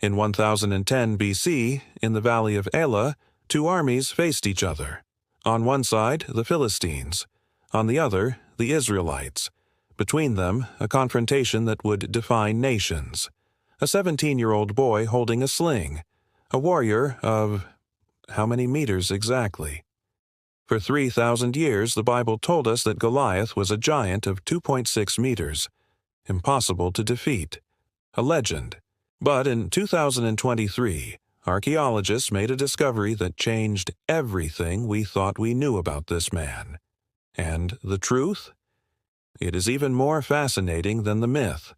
In 1010 BC, in the Valley of Elah, two armies faced each other. On one side, the Philistines. On the other, the Israelites. Between them, a confrontation that would define nations. A 17-year-old boy holding a sling. A warrior of how many meters exactly? For 3,000 years, the Bible told us that Goliath was a giant of 2.6 meters. Impossible to defeat. A legend. But in 2023, archaeologists made a discovery that changed everything we thought we knew about this man. And the truth? It is even more fascinating than the myth.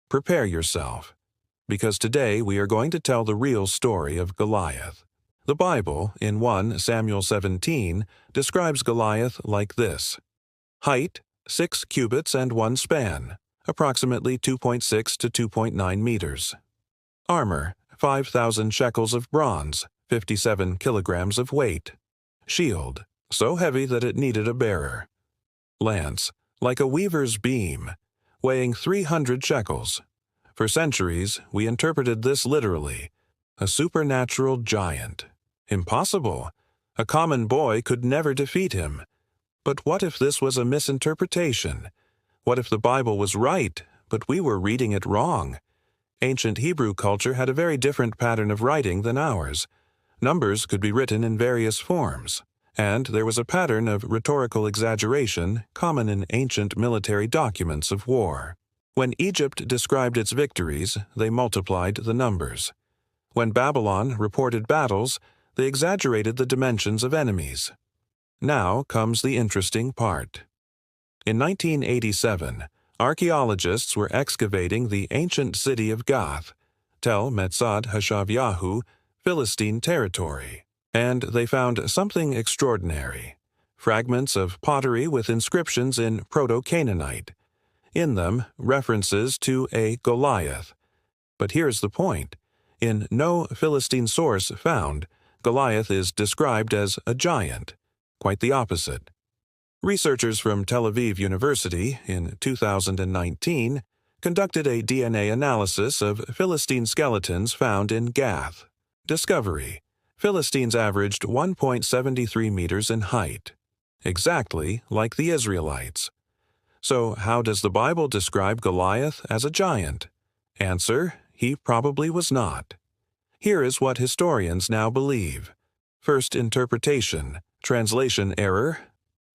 Prepare yourself, because today we are going to tell the real story of Goliath. The Bible, in 1 Samuel 17, describes Goliath like this. Height, 6 cubits and 1 span, approximately 2.6 to 2.9 meters. Armor, 5,000 shekels of bronze, 57 kilograms of weight. Shield, so heavy that it needed a bearer. Lance, like a weaver's beam, weighing 300 shekels. For centuries, we interpreted this literally. A supernatural giant. Impossible. A common boy could never defeat him. But what if this was a misinterpretation? What if the Bible was right, but we were reading it wrong? Ancient Hebrew culture had a very different pattern of writing than ours. Numbers could be written in various forms, and there was a pattern of rhetorical exaggeration common in ancient military documents of war. When Egypt described its victories, they multiplied the numbers. When Babylon reported battles, they exaggerated the dimensions of enemies. Now comes the interesting part. In 1987, archaeologists were excavating the ancient city of Gath, Tel Metzad Hashavyahu, Philistine territory, and they found something extraordinary. Fragments of pottery with inscriptions in Proto-Canaanite. In them, references to a Goliath. But here's the point. In no Philistine source found, Goliath is described as a giant. Quite the opposite. Researchers from Tel Aviv University, in 2019, conducted a DNA analysis of Philistine skeletons found in Gath. Discovery: Philistines averaged 1.73 meters in height. Exactly like the Israelites. So how does the Bible describe Goliath as a giant? Answer: he probably was not. Here is what historians now believe. First interpretation, translation error.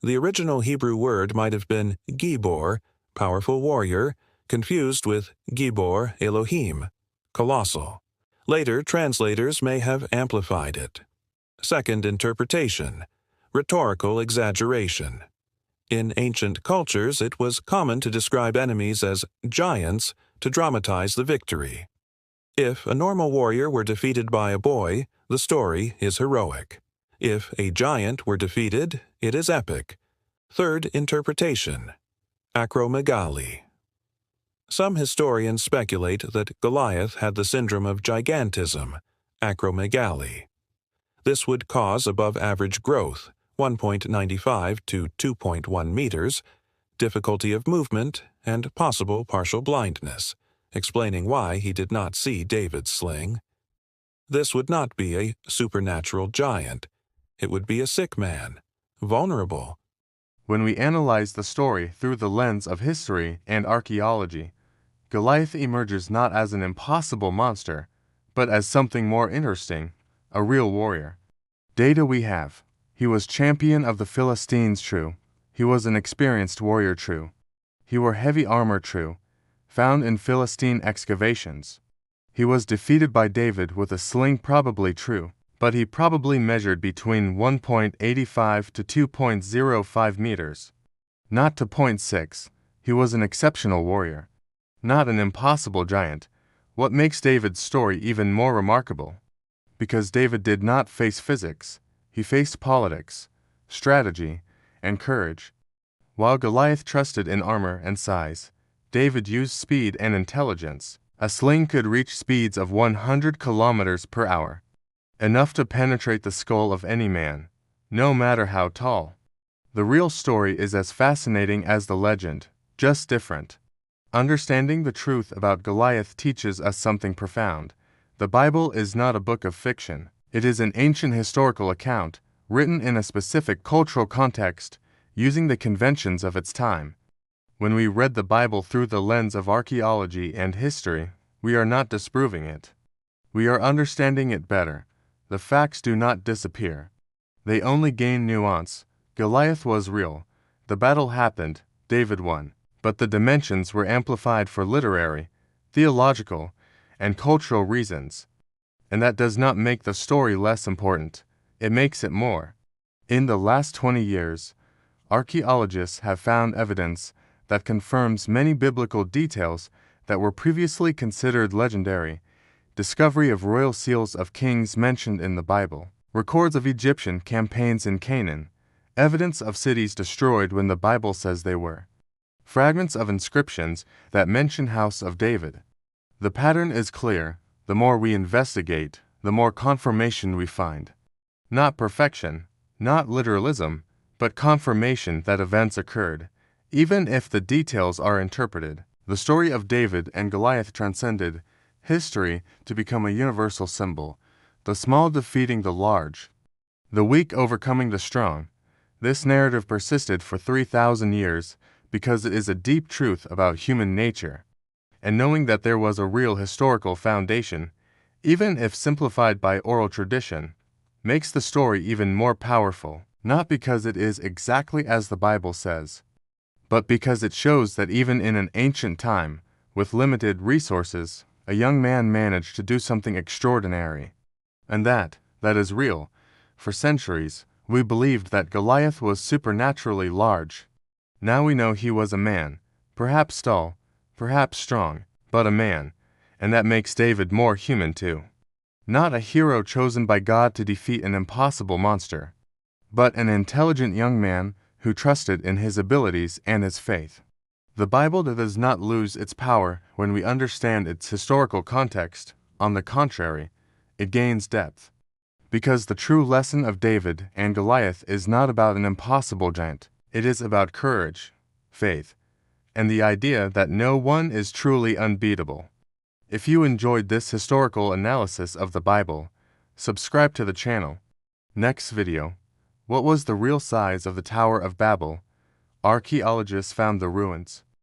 The original Hebrew word might have been Gibor, powerful warrior, confused with Gibor Elohim, colossal. Later translators may have amplified it. Second interpretation, rhetorical exaggeration. In ancient cultures, it was common to describe enemies as giants to dramatize the victory. If a normal warrior were defeated by a boy, the story is heroic. If a giant were defeated, it is epic. Third interpretation, acromegaly. Some historians speculate that Goliath had the syndrome of gigantism, acromegaly. This would cause above-average growth, 1.95 to 2.1 meters, difficulty of movement, and possible partial blindness, explaining why he did not see David's sling. This would not be a supernatural giant. It would be a sick man, vulnerable. When we analyze the story through the lens of history and archaeology, Goliath emerges not as an impossible monster, but as something more interesting, a real warrior. Data we have. He was champion of the Philistines, true. He was an experienced warrior, true. He wore heavy armor, true, found in Philistine excavations. He was defeated by David with a sling, probably true, but he probably measured between 1.85 to 2.05 meters. Not to 0.6, he was an exceptional warrior. Not an impossible giant. What makes David's story even more remarkable? Because David did not face physics, he faced politics, strategy, and courage. While Goliath trusted in armor and size, David used speed and intelligence. A sling could reach speeds of 100 kilometers per hour, enough to penetrate the skull of any man, no matter how tall. The real story is as fascinating as the legend, just different. Understanding the truth about Goliath teaches us something profound, The Bible is not a book of fiction. It is an ancient historical account, written in a specific cultural context, using the conventions of its time. When we read the Bible through the lens of archaeology and history, we are not disproving it. We are understanding it better. The facts do not disappear. They only gain nuance. Goliath was real. The battle happened. David won. But the dimensions were amplified for literary, theological, and cultural reasons. And that does not make the story less important. It makes it more. In the last 20 years, archaeologists have found evidence that confirms many biblical details that were previously considered legendary. Discovery of royal seals of kings mentioned in the Bible, records of Egyptian campaigns in Canaan, evidence of cities destroyed when the Bible says they were, fragments of inscriptions that mention House of David. The pattern is clear. The more we investigate, the more confirmation we find. Not perfection, not literalism, but confirmation that events occurred, even if the details are interpreted. The story of David and Goliath transcended history to become a universal symbol, the small defeating the large, the weak overcoming the strong. This narrative persisted for 3,000 years because it is a deep truth about human nature. And knowing that there was a real historical foundation, even if simplified by oral tradition, makes the story even more powerful, not because it is exactly as the Bible says, but because it shows that even in an ancient time, with limited resources, a young man managed to do something extraordinary. And that is real. For centuries, we believed that Goliath was supernaturally large. Now we know he was a man, perhaps tall, perhaps strong, but a man, and that makes David more human too. Not a hero chosen by God to defeat an impossible monster, but an intelligent young man who trusted in his abilities and his faith. The Bible does not lose its power when we understand its historical context. On the contrary, it gains depth. Because the true lesson of David and Goliath is not about an impossible giant. It is about courage, faith, and the idea that no one is truly unbeatable. If you enjoyed this historical analysis of the Bible, subscribe to the channel. Next video. What was the real size of the Tower of Babel? Archaeologists found the ruins.